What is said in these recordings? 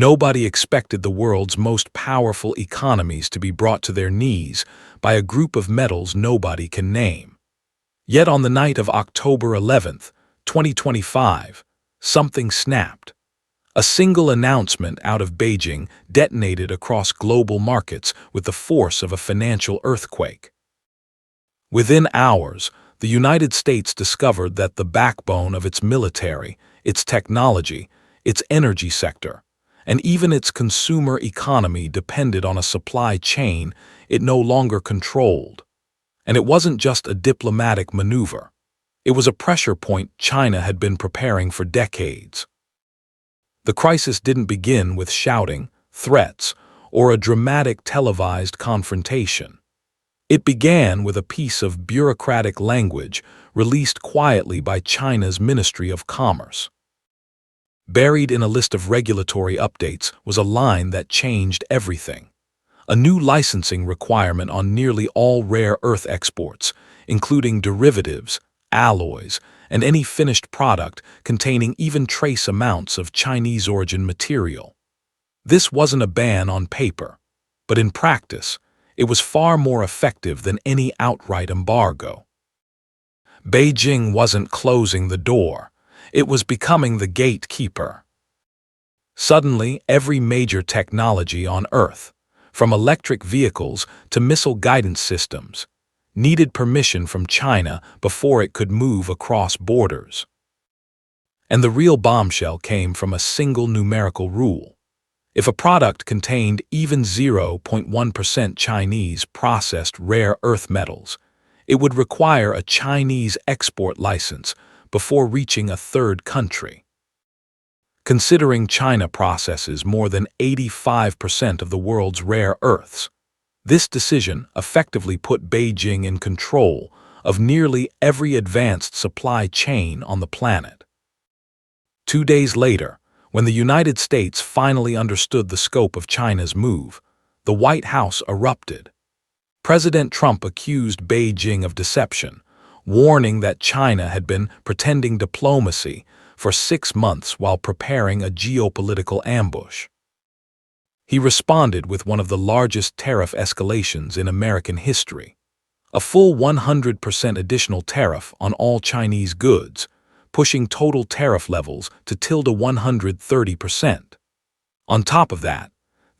Nobody expected the world's most powerful economies to be brought to their knees by a group of metals nobody can name. Yet on the night of October 11th, 2025, something snapped. A single announcement out of Beijing detonated across global markets with the force of a financial earthquake. Within hours, the United States discovered that the backbone of its military, its technology, its energy sector, and even its consumer economy depended on a supply chain it no longer controlled. And it wasn't just a diplomatic maneuver. It was a pressure point China had been preparing for decades. The crisis didn't begin with shouting, threats, or a dramatic televised confrontation. It began with a piece of bureaucratic language released quietly by China's Ministry of Commerce. Buried in a list of regulatory updates was a line that changed everything. A new licensing requirement on nearly all rare earth exports, including derivatives, alloys, and any finished product containing even trace amounts of Chinese-origin material. This wasn't a ban on paper, but in practice, it was far more effective than any outright embargo. Beijing wasn't closing the door. It was becoming the gatekeeper. Suddenly, every major technology on Earth, from electric vehicles to missile guidance systems, needed permission from China before it could move across borders. And the real bombshell came from a single numerical rule. If a product contained even 0.1% Chinese processed rare earth metals, it would require a Chinese export license before reaching a third country. Considering China processes more than 85% of the world's rare earths, this decision effectively put Beijing in control of nearly every advanced supply chain on the planet. 2 days later, when the United States finally understood the scope of China's move, the White House erupted. President Trump accused Beijing of deception, warning that China had been pretending diplomacy for 6 months while preparing a geopolitical ambush. He responded with one of the largest tariff escalations in American history, a full 100% additional tariff on all Chinese goods, pushing total tariff levels to 130%. On top of that,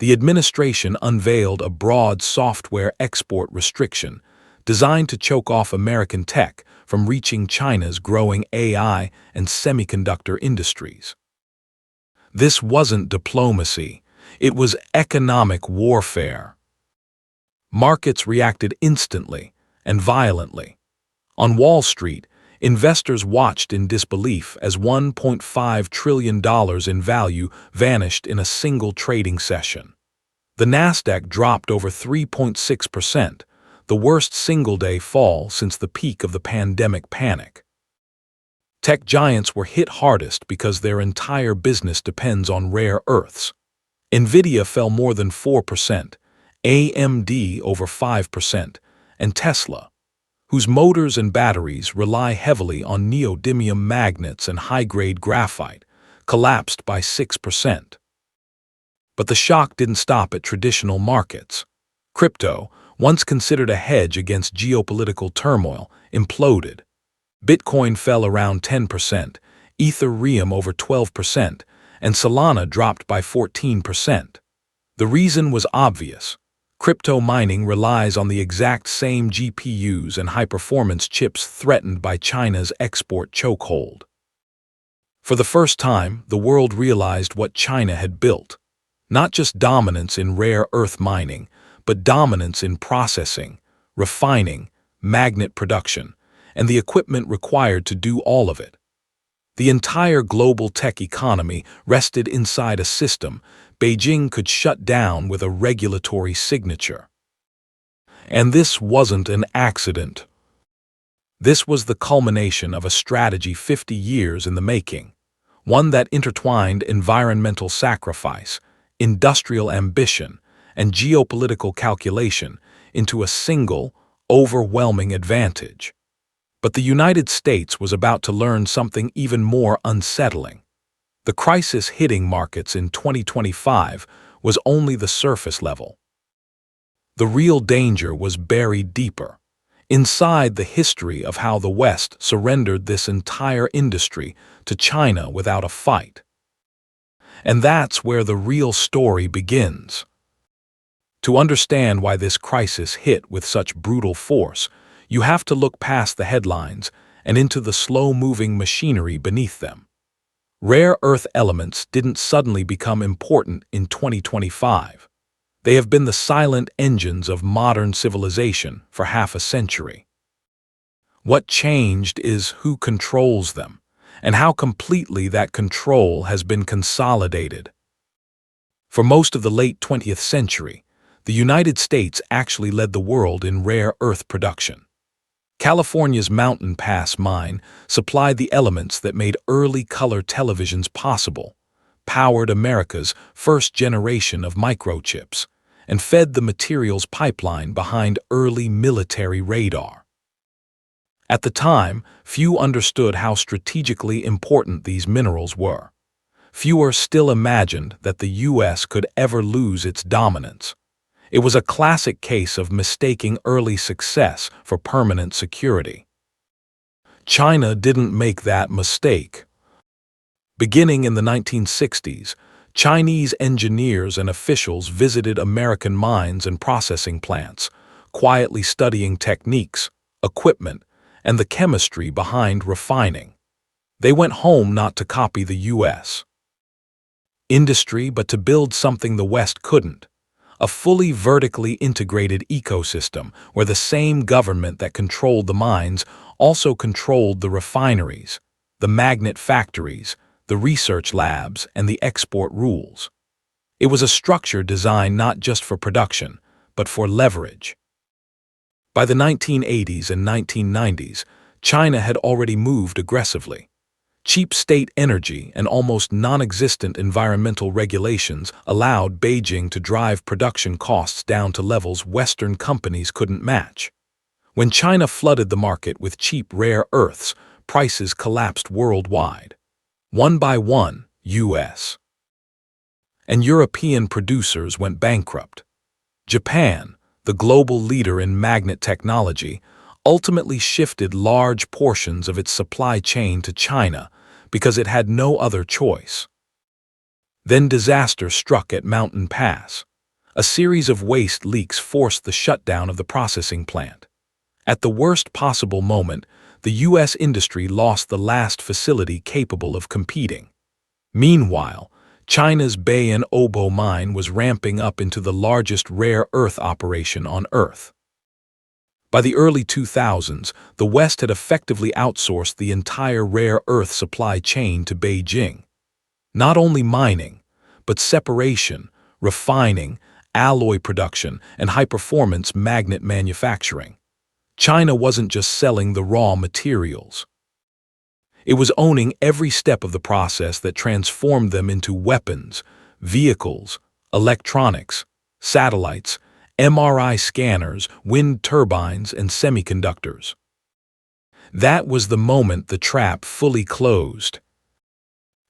the administration unveiled a broad software export restriction designed to choke off American tech from reaching China's growing AI and semiconductor industries. This wasn't diplomacy, it was economic warfare. Markets reacted instantly and violently. On Wall Street, investors watched in disbelief as $1.5 trillion in value vanished in a single trading session. The Nasdaq dropped over 3.6%, the worst single-day fall since the peak of the pandemic panic. Tech giants were hit hardest because their entire business depends on rare earths. Nvidia fell more than 4%, AMD over 5%, and Tesla, whose motors and batteries rely heavily on neodymium magnets and high-grade graphite, collapsed by 6%. But the shock didn't stop at traditional markets. Crypto, once considered a hedge against geopolitical turmoil, imploded. Bitcoin fell around 10%, Ethereum over 12%, and Solana dropped by 14%. The reason was obvious. Crypto mining relies on the exact same GPUs and high-performance chips threatened by China's export chokehold. For the first time, the world realized what China had built. Not just dominance in rare earth mining, but dominance in processing, refining, magnet production, and the equipment required to do all of it. The entire global tech economy rested inside a system Beijing could shut down with a regulatory signature. And this wasn't an accident. This was the culmination of a strategy 50 years in the making, one that intertwined environmental sacrifice, industrial ambition, and geopolitical calculation into a single, overwhelming advantage. But the United States was about to learn something even more unsettling. The crisis hitting markets in 2025 was only the surface level. The real danger was buried deeper, inside the history of how the West surrendered this entire industry to China without a fight. And that's where the real story begins. To understand why this crisis hit with such brutal force, you have to look past the headlines and into the slow-moving machinery beneath them. Rare earth elements didn't suddenly become important in 2025. They have been the silent engines of modern civilization for half a century. What changed is who controls them, and how completely that control has been consolidated. For most of the late 20th century, the United States actually led the world in rare earth production. California's Mountain Pass mine supplied the elements that made early color televisions possible, powered America's first generation of microchips, and fed the materials pipeline behind early military radar. At the time, few understood how strategically important these minerals were. Fewer still imagined that the U.S. could ever lose its dominance. It was a classic case of mistaking early success for permanent security. China didn't make that mistake. Beginning in the 1960s, Chinese engineers and officials visited American mines and processing plants, quietly studying techniques, equipment, and the chemistry behind refining. They went home not to copy the U.S. industry, but to build something the West couldn't. A fully vertically integrated ecosystem where the same government that controlled the mines also controlled the refineries, the magnet factories, the research labs, and the export rules. It was a structure designed not just for production, but for leverage. By the 1980s and 1990s, China had already moved aggressively. Cheap state energy and almost non-existent environmental regulations allowed Beijing to drive production costs down to levels Western companies couldn't match. When China flooded the market with cheap rare earths, prices collapsed worldwide. One by one, U.S. and European producers went bankrupt. Japan, the global leader in magnet technology, ultimately shifted large portions of its supply chain to China because it had no other choice. Then disaster struck at Mountain Pass. A series of waste leaks forced the shutdown of the processing plant. At the worst possible moment, the U.S. industry lost the last facility capable of competing. Meanwhile, China's Bayan Obo mine was ramping up into the largest rare earth operation on Earth. By the early 2000s, the West had effectively outsourced the entire rare earth supply chain to Beijing. Not only mining, but separation, refining, alloy production, and high-performance magnet manufacturing. China wasn't just selling the raw materials. It was owning every step of the process that transformed them into weapons, vehicles, electronics, satellites, MRI scanners, wind turbines, and semiconductors. That was the moment the trap fully closed.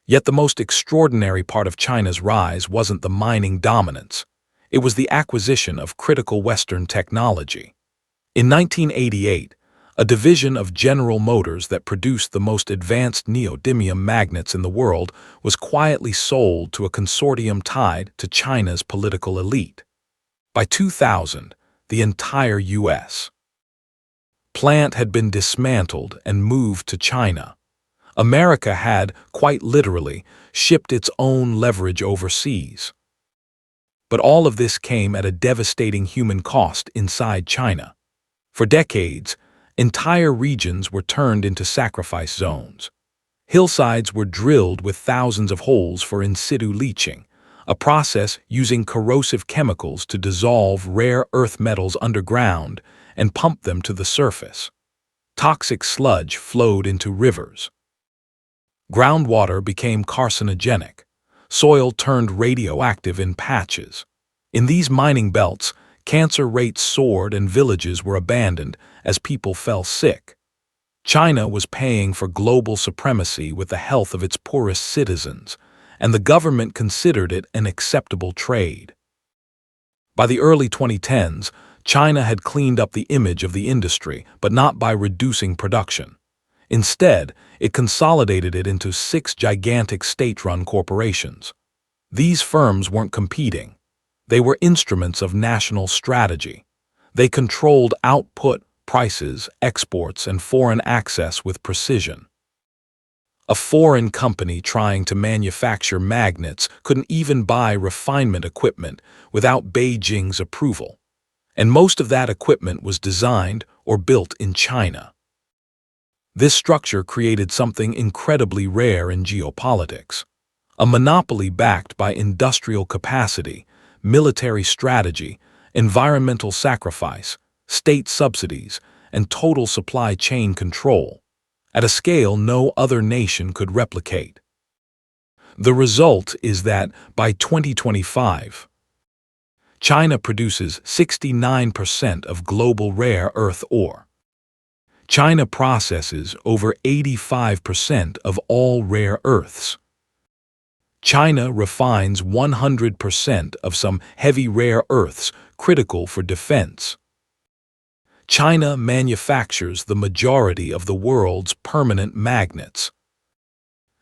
Yet the most extraordinary part of China's rise wasn't the mining dominance. It was the acquisition of critical Western technology. In 1988, a division of General Motors that produced the most advanced neodymium magnets in the world was quietly sold to a consortium tied to China's political elite. By 2000, the entire U.S. plant had been dismantled and moved to China. America had, quite literally, shipped its own leverage overseas. But all of this came at a devastating human cost inside China. For decades, entire regions were turned into sacrifice zones. Hillsides were drilled with thousands of holes for in situ leaching, a process using corrosive chemicals to dissolve rare earth metals underground and pump them to the surface. Toxic sludge flowed into rivers. Groundwater became carcinogenic. Soil turned radioactive in patches. In these mining belts, cancer rates soared and villages were abandoned as people fell sick. China was paying for global supremacy with the health of its poorest citizens, and the government considered it an acceptable trade. By the early 2010s, China had cleaned up the image of the industry, but not by reducing production. Instead, it consolidated it into 6 gigantic state-run corporations. These firms weren't competing. They were instruments of national strategy. They controlled output, prices, exports, and foreign access with precision. A foreign company trying to manufacture magnets couldn't even buy refinement equipment without Beijing's approval. And most of that equipment was designed or built in China. This structure created something incredibly rare in geopolitics. A monopoly backed by industrial capacity, military strategy, environmental sacrifice, state subsidies, and total supply chain control, at a scale no other nation could replicate. The result is that by 2025, China produces 69% of global rare earth ore. China processes over 85% of all rare earths. China refines 100% of some heavy rare earths critical for defense. China manufactures the majority of the world's permanent magnets.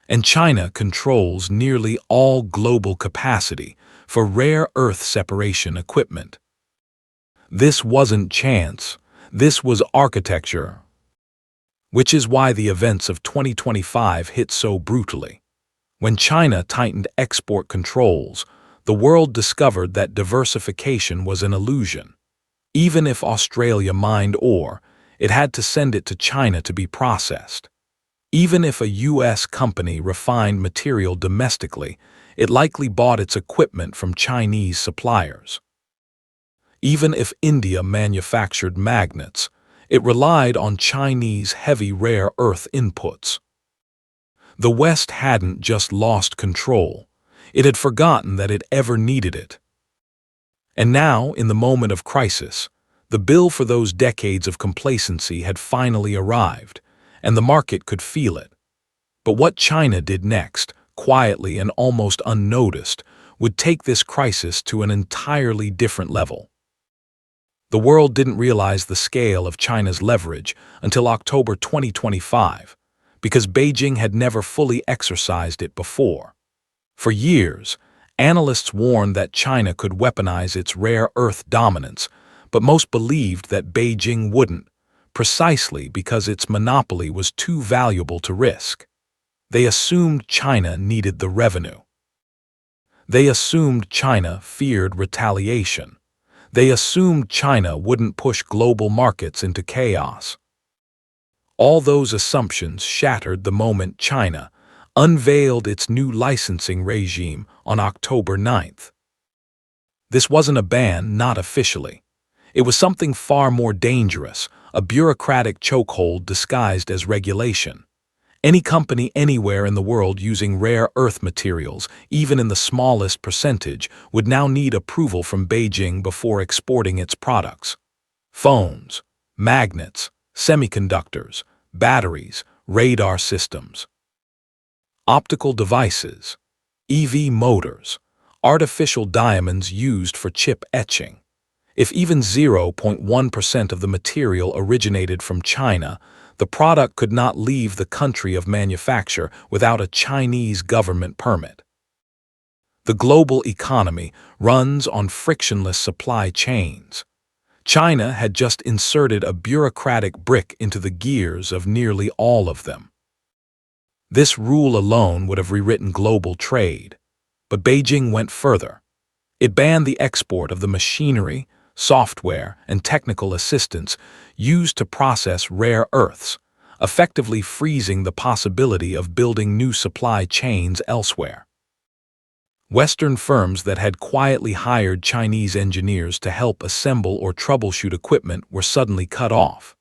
And China controls nearly all global capacity for rare earth separation equipment. This wasn't chance, this was architecture. Which is why the events of 2025 hit so brutally. When China tightened export controls, the world discovered that diversification was an illusion. Even if Australia mined ore, it had to send it to China to be processed. Even if a U.S. company refined material domestically, it likely bought its equipment from Chinese suppliers. Even if India manufactured magnets, it relied on Chinese heavy rare earth inputs. The West hadn't just lost control, it had forgotten that it ever needed it. And now, in the moment of crisis, the bill for those decades of complacency had finally arrived, and the market could feel it. But what China did next, quietly and almost unnoticed, would take this crisis to an entirely different level. The world didn't realize the scale of China's leverage until October 2025, because Beijing had never fully exercised it before. For years, analysts warned that China could weaponize its rare earth dominance, but most believed that Beijing wouldn't, precisely because its monopoly was too valuable to risk. They assumed China needed the revenue. They assumed China feared retaliation. They assumed China wouldn't push global markets into chaos. All those assumptions shattered the moment China unveiled its new licensing regime on October 9th. This wasn't a ban, not officially. It was something far more dangerous, a bureaucratic chokehold disguised as regulation. Any company anywhere in the world using rare earth materials, even in the smallest percentage, would now need approval from Beijing before exporting its products. Phones, magnets, semiconductors, batteries, radar systems, optical devices, EV motors, artificial diamonds used for chip etching. If even 0.1% of the material originated from China, the product could not leave the country of manufacture without a Chinese government permit. The global economy runs on frictionless supply chains. China had just inserted a bureaucratic brick into the gears of nearly all of them. This rule alone would have rewritten global trade, but Beijing went further. It banned the export of the machinery, software, and technical assistance used to process rare earths, effectively freezing the possibility of building new supply chains elsewhere. Western firms that had quietly hired Chinese engineers to help assemble or troubleshoot equipment were suddenly cut off.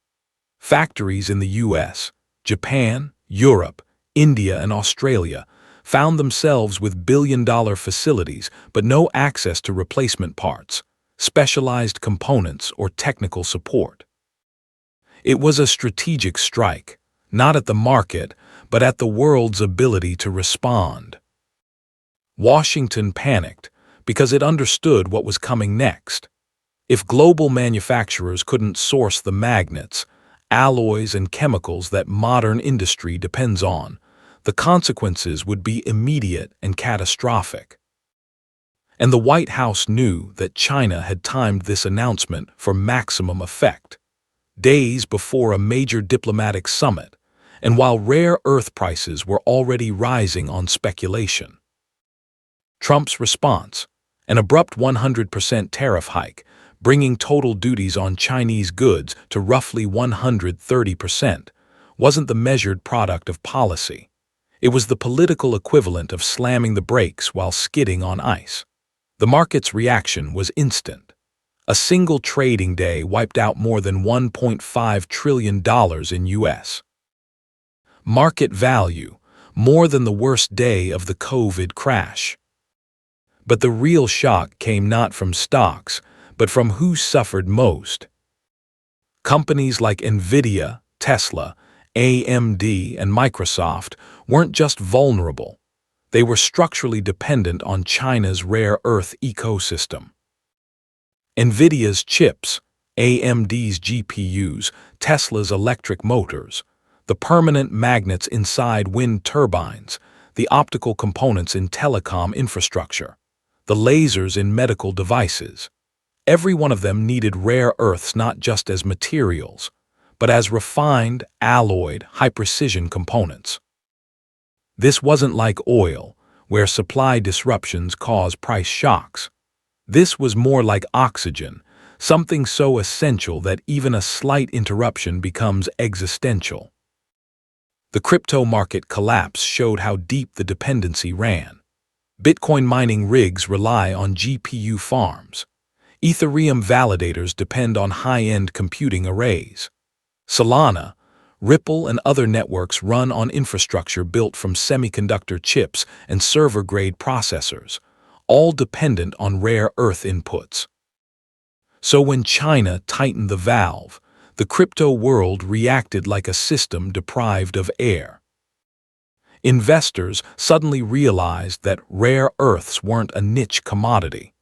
Factories in the US, Japan, Europe, India, and Australia found themselves with billion-dollar facilities but no access to replacement parts, specialized components, or technical support. It was a strategic strike, not at the market, but at the world's ability to respond. Washington panicked because it understood what was coming next. If global manufacturers couldn't source the magnets, alloys, and chemicals that modern industry depends on, the consequences would be immediate and catastrophic. And the White House knew that China had timed this announcement for maximum effect, days before a major diplomatic summit, and while rare earth prices were already rising on speculation. Trump's response, an abrupt 100% tariff hike, bringing total duties on Chinese goods to roughly 130%, wasn't the measured product of policy. It was the political equivalent of slamming the brakes while skidding on ice. The market's reaction was instant. A single trading day wiped out more than $1.5 trillion in U.S. market value, more than the worst day of the COVID crash. But the real shock came not from stocks, but from who suffered most. Companies like Nvidia, Tesla, AMD, and Microsoft weren't just vulnerable. They were structurally dependent on China's rare earth ecosystem. Nvidia's chips, AMD's GPUs, Tesla's electric motors, the permanent magnets inside wind turbines, the optical components in telecom infrastructure, the lasers in medical devices. Every one of them needed rare earths not just as materials, but as refined, alloyed, high-precision components. This wasn't like oil, where supply disruptions cause price shocks. This was more like oxygen, something so essential that even a slight interruption becomes existential. The crypto market collapse showed how deep the dependency ran. Bitcoin mining rigs rely on GPU farms. Ethereum validators depend on high-end computing arrays. Solana, Ripple, and other networks run on infrastructure built from semiconductor chips and server-grade processors, all dependent on rare earth inputs. So when China tightened the valve, the crypto world reacted like a system deprived of air. Investors suddenly realized that rare earths weren't a niche commodity.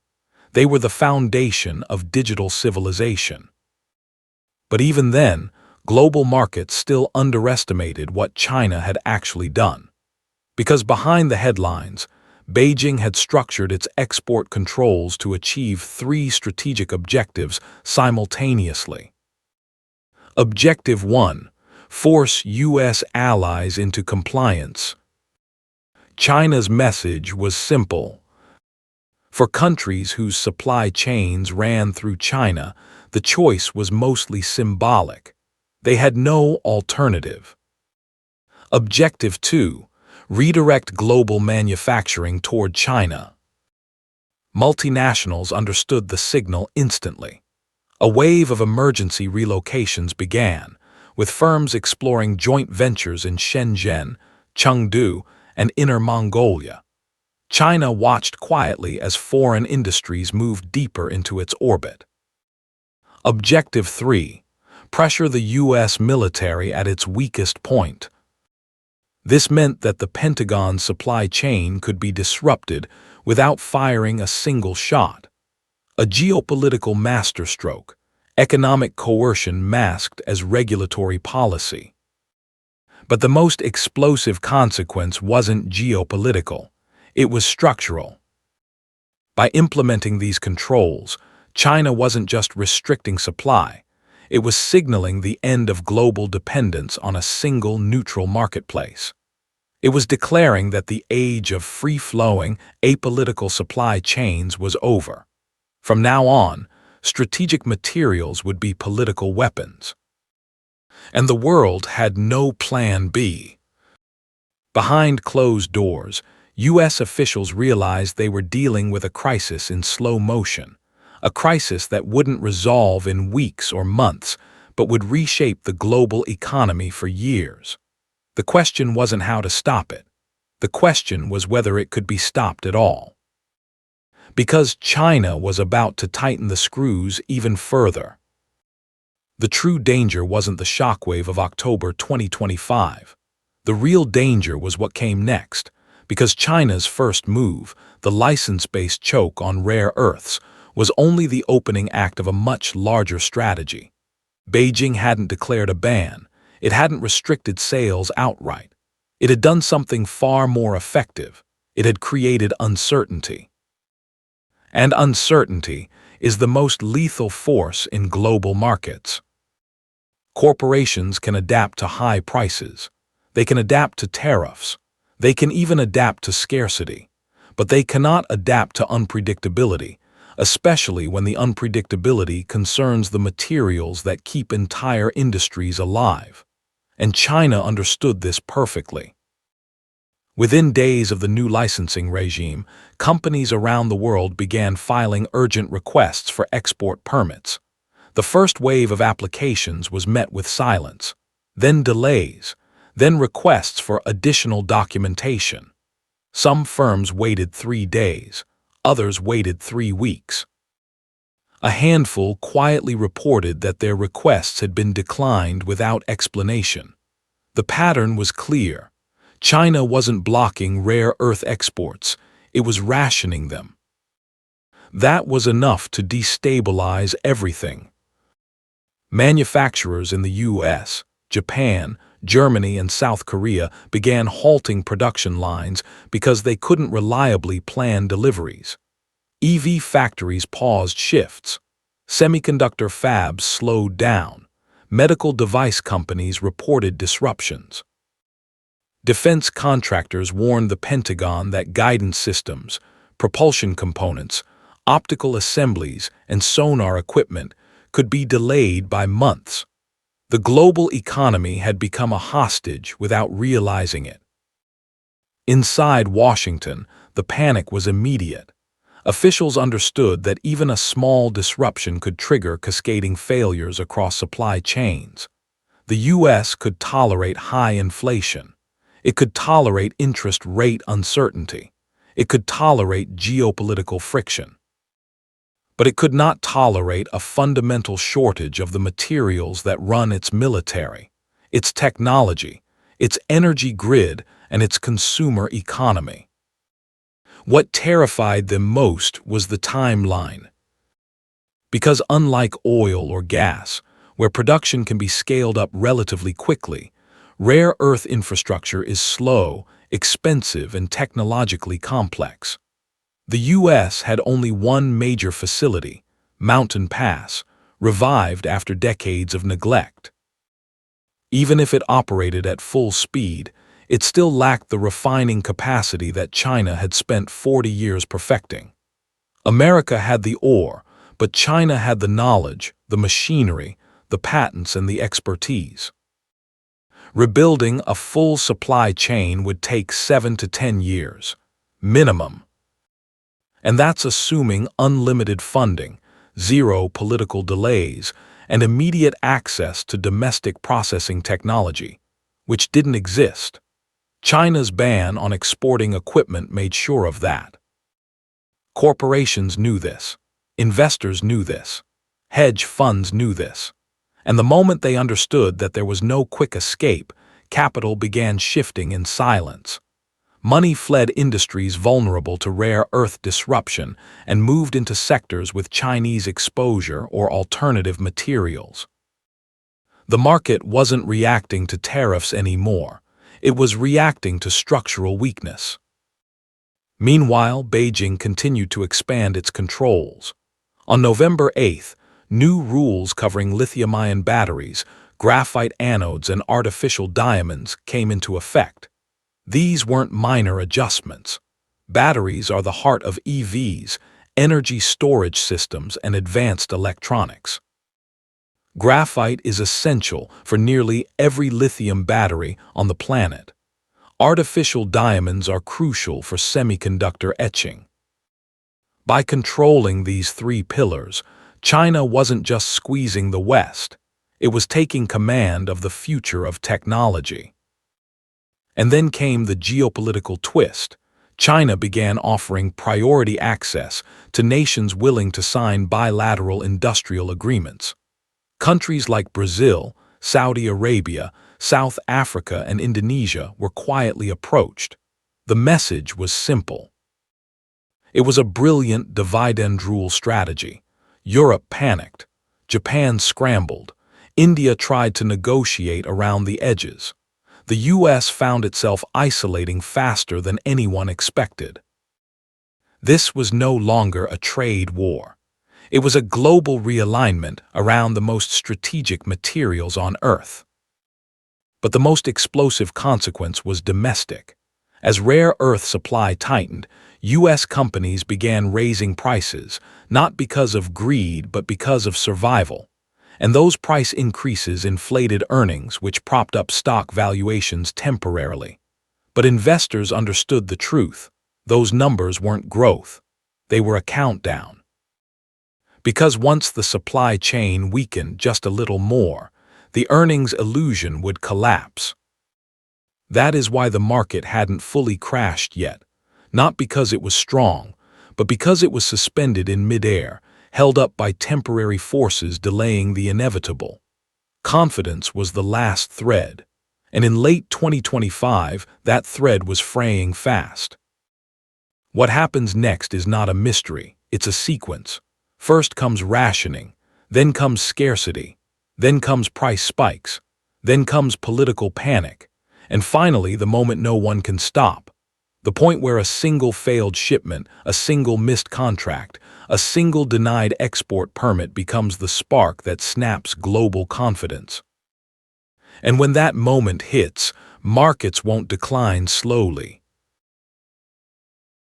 They were the foundation of digital civilization. But even then, global markets still underestimated what China had actually done. Because behind the headlines, Beijing had structured its export controls to achieve three strategic objectives simultaneously. Objective 1. Force U.S. allies into compliance. China's message was simple. For countries whose supply chains ran through China, the choice was mostly symbolic. They had no alternative. Objective 2. Redirect global manufacturing toward China. Multinationals understood the signal instantly. A wave of emergency relocations began, with firms exploring joint ventures in Shenzhen, Chengdu, and Inner Mongolia. China watched quietly as foreign industries moved deeper into its orbit. Objective 3. Pressure the U.S. military at its weakest point. This meant that the Pentagon's supply chain could be disrupted without firing a single shot. A geopolitical masterstroke, economic coercion masked as regulatory policy. But the most explosive consequence wasn't geopolitical, it was structural. By implementing these controls, China wasn't just restricting supply, it was signaling the end of global dependence on a single neutral marketplace. It was declaring that the age of free-flowing, apolitical supply chains was over. From now on, strategic materials would be political weapons. And the world had no plan B. Behind closed doors, U.S. officials realized they were dealing with a crisis in slow motion, a crisis that wouldn't resolve in weeks or months, but would reshape the global economy for years. The question wasn't how to stop it. The question was whether it could be stopped at all. Because China was about to tighten the screws even further. The true danger wasn't the shockwave of October 2025. The real danger was what came next, because China's first move, the license-based choke on rare earths, was only the opening act of a much larger strategy. Beijing hadn't declared a ban. It hadn't restricted sales outright. It had done something far more effective. It had created uncertainty. And uncertainty is the most lethal force in global markets. Corporations can adapt to high prices. They can adapt to tariffs. They can even adapt to scarcity. But they cannot adapt to unpredictability, especially when the unpredictability concerns the materials that keep entire industries alive. And China understood this perfectly. Within days of the new licensing regime, companies around the world began filing urgent requests for export permits. The first wave of applications was met with silence, then delays, then requests for additional documentation. Some firms waited 3 days, others waited 3 weeks. A handful quietly reported that their requests had been declined without explanation. The pattern was clear. China wasn't blocking rare earth exports, it was rationing them. That was enough to destabilize everything. Manufacturers in the US, Japan, Germany, and South Korea began halting production lines because they couldn't reliably plan deliveries. EV factories paused shifts. Semiconductor fabs slowed down. Medical device companies reported disruptions. Defense contractors warned the Pentagon that guidance systems, propulsion components, optical assemblies, and sonar equipment could be delayed by months. The global economy had become a hostage without realizing it. Inside Washington, the panic was immediate. Officials understood that even a small disruption could trigger cascading failures across supply chains. The U.S. could tolerate high inflation. It could tolerate interest rate uncertainty. It could tolerate geopolitical friction. But it could not tolerate a fundamental shortage of the materials that run its military, its technology, its energy grid, and its consumer economy. What terrified them most was the timeline. Because unlike oil or gas, where production can be scaled up relatively quickly, rare earth infrastructure is slow, expensive, and technologically complex. The U.S. had only one major facility, Mountain Pass, revived after decades of neglect. Even if it operated at full speed, it still lacked the refining capacity that China had spent 40 years perfecting. America had the ore, but China had the knowledge, the machinery, the patents, and the expertise. Rebuilding a full supply chain would take 7 to 10 years, minimum. And that's assuming unlimited funding, zero political delays, and immediate access to domestic processing technology, which didn't exist. China's ban on exporting equipment made sure of that. Corporations knew this. Investors knew this. Hedge funds knew this. And the moment they understood that there was no quick escape, capital began shifting in silence. Money fled industries vulnerable to rare earth disruption and moved into sectors with Chinese exposure or alternative materials. The market wasn't reacting to tariffs anymore. It was reacting to structural weakness. Meanwhile, Beijing continued to expand its controls. On November 8th, new rules covering lithium-ion batteries, graphite anodes, and artificial diamonds came into effect. These weren't minor adjustments. Batteries are the heart of EVs, energy storage systems, and advanced electronics. Graphite is essential for nearly every lithium battery on the planet. Artificial diamonds are crucial for semiconductor etching. By controlling these 3 pillars, China wasn't just squeezing the West, it was taking command of the future of technology. And then came the geopolitical twist. China began offering priority access to nations willing to sign bilateral industrial agreements. Countries like Brazil, Saudi Arabia, South Africa, and Indonesia were quietly approached. The message was simple. It was a brilliant divide-and-rule strategy. Europe panicked. Japan scrambled. India tried to negotiate around the edges. The US found itself isolating faster than anyone expected. This was no longer a trade war. It was a global realignment around the most strategic materials on Earth. But the most explosive consequence was domestic. As rare earth supply tightened, U.S. companies began raising prices, not because of greed but because of survival. And those price increases inflated earnings, which propped up stock valuations temporarily. But investors understood the truth. Those numbers weren't growth. They were a countdown. Because once the supply chain weakened just a little more, the earnings illusion would collapse. That is why the market hadn't fully crashed yet, not because it was strong, but because it was suspended in midair, held up by temporary forces delaying the inevitable. Confidence was the last thread, and in late 2025, that thread was fraying fast. What happens next is not a mystery, it's a sequence. First comes rationing, then comes scarcity, then comes price spikes, then comes political panic, and finally the moment no one can stop. The point where a single failed shipment, a single missed contract, a single denied export permit becomes the spark that snaps global confidence. And when that moment hits, markets won't decline slowly.